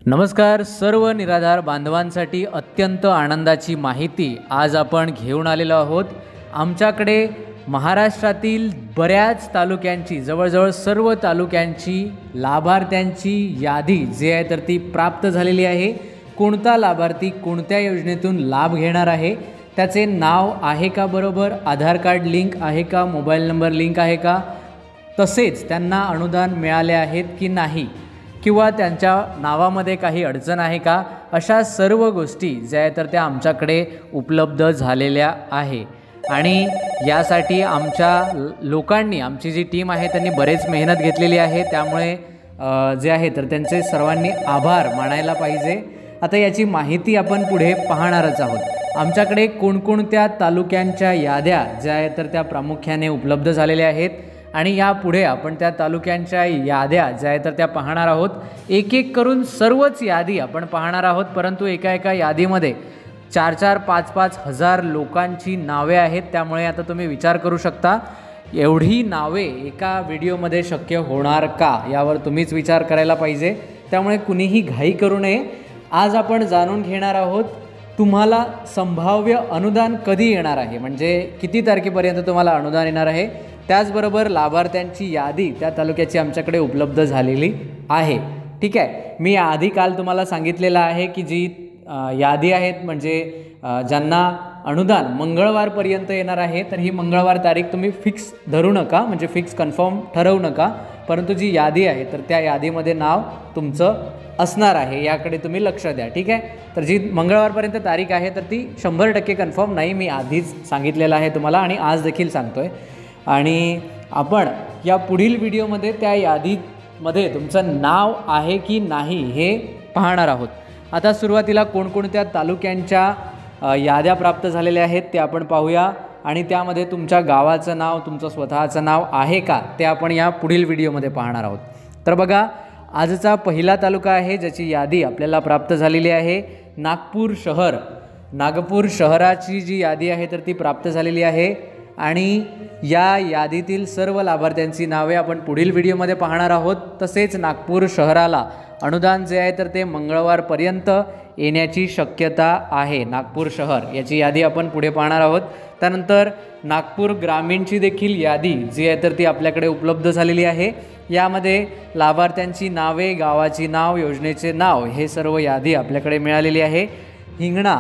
नमस्कार सर्व निराधार बांधवांसाठी अत्यंत आनंदाची माहिती आज आपण घेऊन आलेलो आहोत। आमच्याकडे महाराष्ट्रातील बऱ्याच तालुक्यांची जवळजवळ सर्व तालुक्यांची लाभार्थ्यांची यादी जी आहे तर ती प्राप्त झालेली आहे। कोणता लाभार्थी कोणत्या योजनेतून लाभ घेणार आहे, त्याचे नाव आहे का बरोबर, आधार कार्ड लिंक आहे का, मोबाईल नंबर लिंक आहे का, तसेच त्यांना अनुदान मिळाले आहेत की नाही किंवा त्यांच्या नावामध्ये काही अडचण आहे का, अशा सर्व गोष्टी ज्या आहेत तर त्या आमच्याकडे उपलब्ध झालेल्या आहे। आणि यासाठी आमच्या लोकांनी, आमची जी टीम आहे त्यांनी बरेच मेहनत घेतलेली आहे, त्यामुळे जे आहे तर त्यांचे सर्वांनी आभार मानायला पाहिजे। आता याची माहिती आपण पुढे पाहणारच आहोत। आमच्याकडे कोणकोणत्या तालुक्यांच्या याद्या ज्या आहेत तर त्या प्रामुख्याने उपलब्ध झालेल्या आहेत आणि यापुढे आपण त्या तालुक्यांच्या याद्या ज्या आहेत तर त्या पाहणार आहोत। एक एक करून सर्वच यादी आपण पाहणार आहोत, परंतु एका यादीमध्ये 4-4, 5-5 हजार लोकांची नावे आहेत। त्यामुळे आता तुम्ही विचार करू शकता एवढी नावे एका व्हिडिओमध्ये शक्य होणार का, यावर तुम्हीच विचार करायला पाहिजे। त्यामुळे कुणीही घाई करू नये। आज आपण जाणून घेणार आहोत तुम्हाला संभाव्य अनुदान कधी येणार आहे, म्हणजे किती तारखेपर्यंत तुम्हाला अनुदान येणार आहे, त्याचबरोबर लाभार्थ्यांची यादी त्या तालुक्याची आमच्याकडे उपलब्ध झालेली आहे। ठीक आहे, मी आधी काल तुम्हाला सांगितलेलं आहे की जी यादी आहेत म्हणजे ज्यांना अनुदान मंगळवारपर्यंत येणार आहे, तर ही मंगळवार तारीख तुम्ही फिक्स धरू नका, म्हणजे फिक्स कन्फर्म ठरवू नका, परंतु जी यादी आहे तर त्या यादीमध्ये नाव तुमचं असणार आहे, याकडे तुम्ही लक्ष द्या। ठीक आहे, तर जी मंगळवारपर्यंत तारीख आहे तर ती 100% कन्फर्म नाही, मी आधीच सांगितलेलं आहे तुम्हाला आणि आज देखील सांगतोय। आणि आपण या पुढील व्हिडिओमध्ये त्या यादीमध्ये तुमचं नाव आहे की नाही हे पाहणार आहोत। आता सुरुवातीला कोणकोणत्या तालुक्यांच्या याद्या प्राप्त झालेल्या आहेत ते आपण पाहूया आणि त्यामध्ये तुमच्या गावाचं नाव, तुमचं स्वतःचं नाव आहे का ते आपण या पुढील व्हिडिओमध्ये पाहणार आहोत। तर बघा, आजचा पहिला तालुका आहे ज्याची यादी आपल्याला प्राप्त झालेली आहे, नागपूर शहर। नागपूर शहराची जी यादी आहे तर ती प्राप्त झालेली आहे आणि या यादीतील सर्व लाभार्थ्यांची नावे आपण पुढील व्हिडिओमध्ये पाहणार आहोत। तसेच नागपूर शहराला अनुदान जे आहे तर ते मंगळवारपर्यंत येण्याची शक्यता आहे। नागपूर शहर याची यादी आपण पुढे पाहणार आहोत। त्यानंतर नागपूर ग्रामीणची देखील यादी जी आहे तर ती आपल्याकडे उपलब्ध झालेली आहे। यामध्ये लाभार्थ्यांची नावे, गावाची नाव, योजनेचे नाव हे सर्व यादी आपल्याकडे मिळालेली आहे। हिंगणा,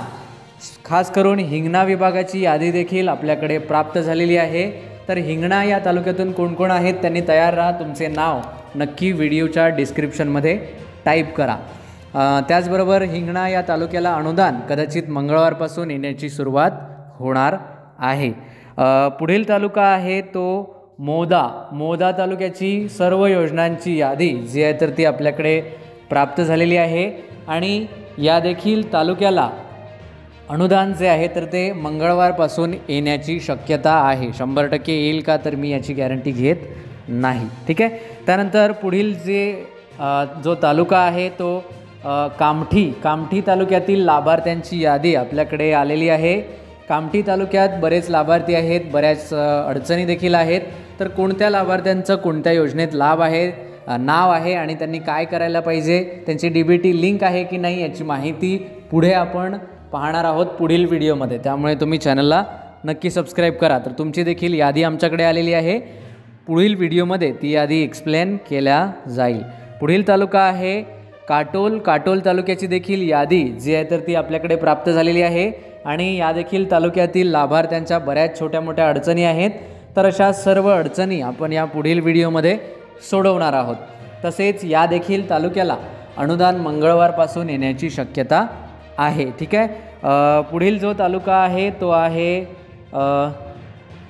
खास करून हिंगणा विभागाची यादी देखील आपल्याकडे प्राप्त झालेली आहे। तर हिंगणा या तालुक्यातून कोण कोण आहेत त्यांनी तयार राहा, तुमचे नाव नक्की व्हिडिओच्या डिस्क्रिप्शनमध्ये टाईप करा। त्याचबरोबर हिंगणा या तालुक्याला अनुदान कदाचित मंगळवारपासून येण्याची सुरुवात होणार आहे। पुढील तालुका आहे तो मोदा। मोदा तालुक्याची सर्व योजनांची यादी जी आहे तर ती आपल्याकडे प्राप्त झालेली आहे आणि या देखील तालुक्याला अनुदान जे आहे तर ते मंगळवारपासून येण्याची शक्यता आहे। 100% येईल का, तर मी याची गॅरंटी घेत नाही। ठीक आहे, त्यानंतर पुढील जो तालुका आहे तो कामठी तालुक्यातील लाभार्थ्यांची यादी आपल्याकडे आलेली आहे। कामठी तालुक्यात बरेच लाभार्थी आहेत, बऱ्याच अडचणी देखील आहेत। तर कोणत्या लाभार्थ्यांचं कोणत्या योजनेत लाभ आहे, नाव आहे आणि त्यांनी काय करायला पाहिजे, त्यांची DBT लिंक आहे की नाही, याची माहिती पुढे आपण पाहणार आहोत पुढील व्हिडिओमध्ये। त्यामुळे तुम्ही चॅनलला नक्की सबस्क्राईब करा। तर तुमची देखील यादी आमच्याकडे आलेली आहे, पुढील व्हिडिओमध्ये ती यादी एक्सप्लेन केल्या जाईल। पुढील तालुका आहे काटोल। काटोल तालुक्याची देखील यादी जी आहे तर ती आपल्याकडे प्राप्त झालेली आहे आणि या देखील तालुक्यातील लाभार्थ्यांच्या बऱ्याच छोट्या मोठ्या अडचणी आहेत। तर अशा सर्व अडचणी आपण या पुढील व्हिडिओमध्ये सोडवणार आहोत। तसेच या देखील तालुक्याला अनुदान मंगळवारपासून येण्याची शक्यता आहे। ठीक आहे, पुढील जो तालुका आहे तो आहे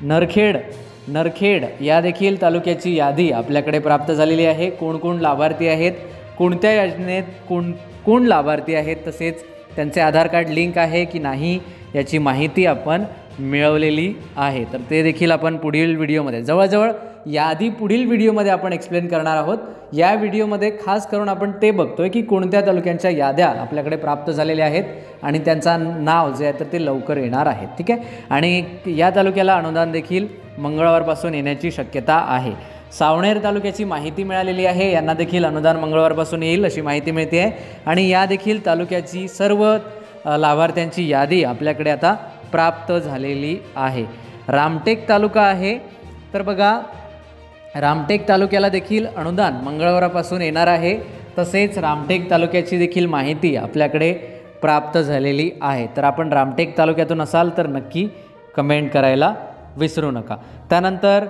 नरखेड या देखील तालुक्याची यादी आपल्याकडे प्राप्त झालेली आहे। कोण लाभार्थी आहेत, कोणत्या योजनेत कोण लाभार्थी आहेत, तसेच त्यांचे आधार कार्ड लिंक आहे की नाही याची माहिती आपण मिळवलेली आहे। तर ते देखील आपण पुढील व्हिडिओमध्ये, जवळजवळ यादी पुढील व्हिडिओमध्ये आपण एक्सप्लेन करणार आहोत। या व्हिडिओमध्ये खास करून आपण ते बघतोय की कोणत्या तालुक्यांच्या याद्या आपल्याकडे प्राप्त झालेल्या आहेत आणि त्यांचा नाव जे आहे तर ते लवकर येणार आहे। ठीक आहे, आणि या तालुक्याला अनुदान देखील मंगळवारपासून येण्याची शक्यता आहे। सावणेर तालुक्याची माहिती मिळालेली आहे, यांना देखील अनुदान मंगळवारपासून येईल अशी माहिती मिळते आहे आणि या देखील तालुक्याची सर्व लाभार्थ्यांची यादी आपल्याकडे आता प्राप्त झालेली आहे. रामटेक तालुका आहे, तर बघा रामटेक तालुक्याला देखील अनुदान मंगळवारपासून येणार आहे. तसेच रामटेक तालुक्याची देखील माहिती आपल्याकडे प्राप्त झालेली आहे. तर आपण रामटेक तालुक्यातून असाल तर नक्की कमेंट करायला विसरू नका. त्यानंतर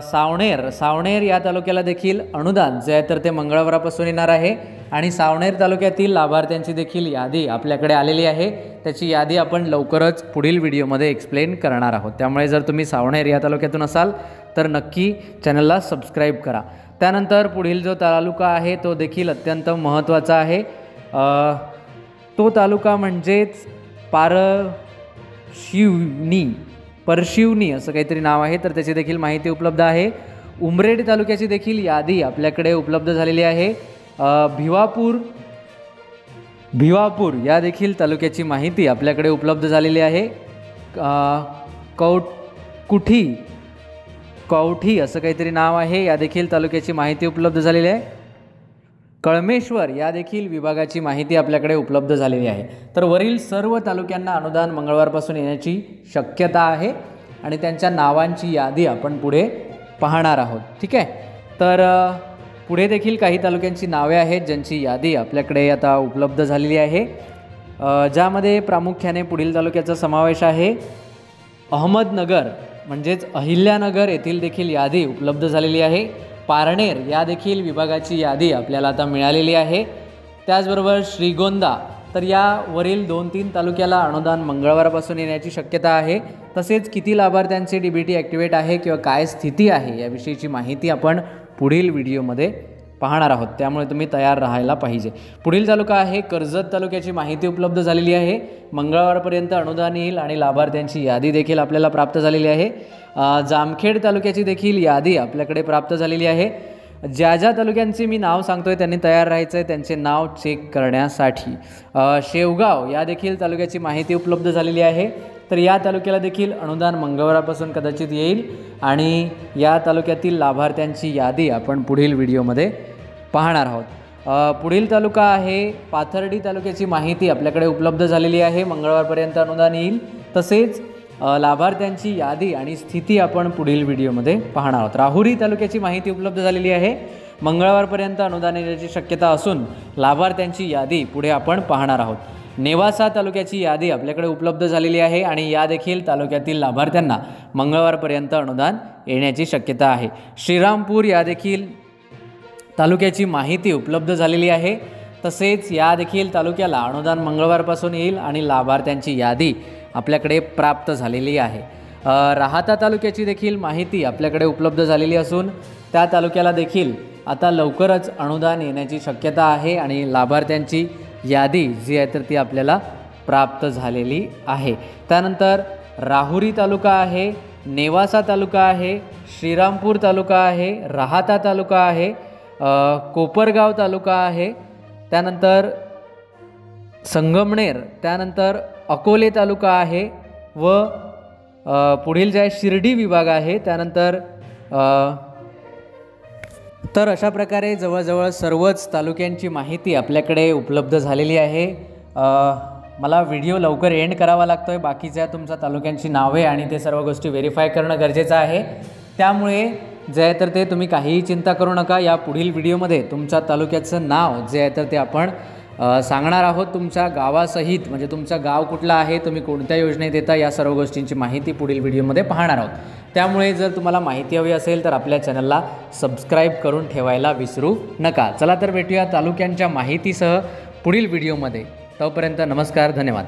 सावणेर या तालुक्याला देखील अनुदान जे आहे तर ते मंगळवारपासून येणार आहे आणि सावणेर तालुक्यातील लाभार्थ्यांची देखील यादी आपल्याकडे आलेली आहे. त्याची यादी आपण लवकरच पुढील व्हिडिओमध्ये एक्सप्लेन करणार आहोत. त्यामुळे जर तुम्ही सावणेर या तालुक्यातून असाल तर नक्की चॅनलला सबस्क्राईब करा. त्यानंतर पुढील जो तालुका आहे तो देखील अत्यंत महत्त्वाचा आहे. तो तालुका म्हणजेच परशिवनी असं काहीतरी नाव आहे, तर त्याची देखील माहिती उपलब्ध आहे. उमरेड तालुक्याची देखील यादी आपल्याकडे उपलब्ध झालेली आहे. भिवापूर या देखील तालुक्याची माहिती आपल्याकडे उपलब्ध झालेली आहे. कवठी असं काहीतरी नाव आहे, या देखील तालुक्याची माहिती उपलब्ध झालेली आहे. कळमेश्वर या देखील विभागाची माहिती आपल्याकडे उपलब्ध झालेली आहे. तर वरील सर्व तालुक्यांना अनुदान मंगळवारपासून येण्याची शक्यता आहे आणि त्यांच्या नावांची यादी आपण पुढे पाहणार आहोत. ठीक आहे, तर पुढे देखील काही तालुक्यांची नावे आहेत ज्यांची यादी आपल्याकडे आता उपलब्ध झालेली आहे, ज्यामध्ये प्रामुख्याने पुढील तालुक्याचा समावेश आहे. अहमदनगर म्हणजेच अहिल्यानगर येथील देखील यादी उपलब्ध झालेली आहे. पारनेर या देखील विभागाची यादी आपल्याला आता मिळालेली आहे. त्याचबरोबर श्रीगोंदा, तर यावरील 2-3 तालुक्याला अनुदान मंगळवारपासून येण्याची शक्यता आहे. तसेच किती लाभार्थ्यांचे DBT ॲक्टिवेट आहे किंवा काय स्थिती आहे याविषयीची माहिती आपण पुढील व्हिडिओमध्ये पाहणार आहोत. त्यामुळे तुम्ही तयार राहायला पाहिजे. पुढील तालुका आहे कर्जत, तालुक्याची माहिती उपलब्ध झालेली आहे. मंगळवारपर्यंत अनुदान येईल आणि लाभार्थ्यांची यादी देखील आपल्याला प्राप्त झालेली आहे. जामखेड तालुक्याची देखील यादी आपल्याकडे प्राप्त झालेली आहे. ज्या तालुक्यांचे मी नाव सांगतोय त्यांनी तयार राहायचं आहे त्यांचे नाव चेक करण्यासाठी. शेवगाव या देखील तालुक्याची माहिती उपलब्ध झालेली आहे. तर या तालुक्याला देखील अनुदान मंगळवारपासून कदाचित येईल आणि या तालुक्यातील लाभार्थ्यांची यादी आपण पुढील व्हिडिओमध्ये पाहणार आहोत. पुढील तालुका आहे पाथर्डी, तालुक्याची माहिती आपल्याकडे उपलब्ध झालेली आहे. मंगळवारपर्यंत अनुदान येईल. तसेच लाभार्थ्यांची यादी आणि स्थिती आपण पुढील व्हिडिओमध्ये पाहणार आहोत. राहुरी तालुक्याची माहिती उपलब्ध झालेली आहे. मंगळवारपर्यंत अनुदान येण्याची शक्यता असून लाभार्थ्यांची यादी पुढे आपण पाहणार आहोत. नेवासा तालुक्याची यादी आपल्याकडे उपलब्ध झालेली आहे आणि या देखील तालुक्यातील लाभार्थ्यांना मंगळवारपर्यंत अनुदान येण्याची शक्यता आहे. श्रीरामपूर या देखील तालुक्याची माहिती उपलब्ध झालेली आहे. तसेच या देखील तालुक्याला अनुदान मंगळवारपासून येईल आणि लाभार्थ्यांची यादी आपल्याकडे प्राप्त झालेली आहे. राहाता तालुक्याची देखील माहिती आपल्याकडे उपलब्ध झालेली असून त्या तालुक्याला देखील आता लवकरच अनुदान येण्याची शक्यता आहे आणि लाभार्थ्यांची यादी जी आहे तर ती आपल्याला प्राप्त झालेली आहे. त्यानंतर राहुरी तालुका आहे, नेवासा तालुका आहे, श्रीरामपूर तालुका आहे, राहाता तालुका आहे, कोपरगाव तालुका आहे, त्यानंतर संगमनेर, त्यानंतर अकोले तालुका आहे व पुढील जे आहे शिर्डी विभाग आहे. त्यानंतर तर अशा प्रकारे जवळजवळ सर्वच तालुक्यांची माहिती आपल्याकडे उपलब्ध झालेली आहे. मला व्हिडिओ लवकर एंड करावा लागतो आहे. बाकीच्या तुमच्या तालुक्यांची नावे आणि ते सर्व गोष्टी व्हेरीफाय करणं गरजेचं आहे. त्यामुळे जे आहे तर ते तुम्ही काहीही चिंता करू नका. या पुढील व्हिडिओमध्ये तुमच्या तालुक्याचं नाव जे आहे तर ते आपण सांगणार आहोत. तुमच्या गावासहित म्हणजे तुमचं गाव कुठलं आहे, तुम्ही कोणत्या योजनेत येता, या सर्व गोष्टींची माहिती पुढील व्हिडिओमध्ये पाहणार आहोत. त्यामुळे जर तुम्हाला माहिती हवी असेल तर आपल्या चॅनलला सबस्क्राईब करून ठेवायला विसरू नका. चला तर भेटूया तालुक्यांच्या माहितीसह पुढील व्हिडिओमध्ये. तोपर्यंत नमस्कार, धन्यवाद.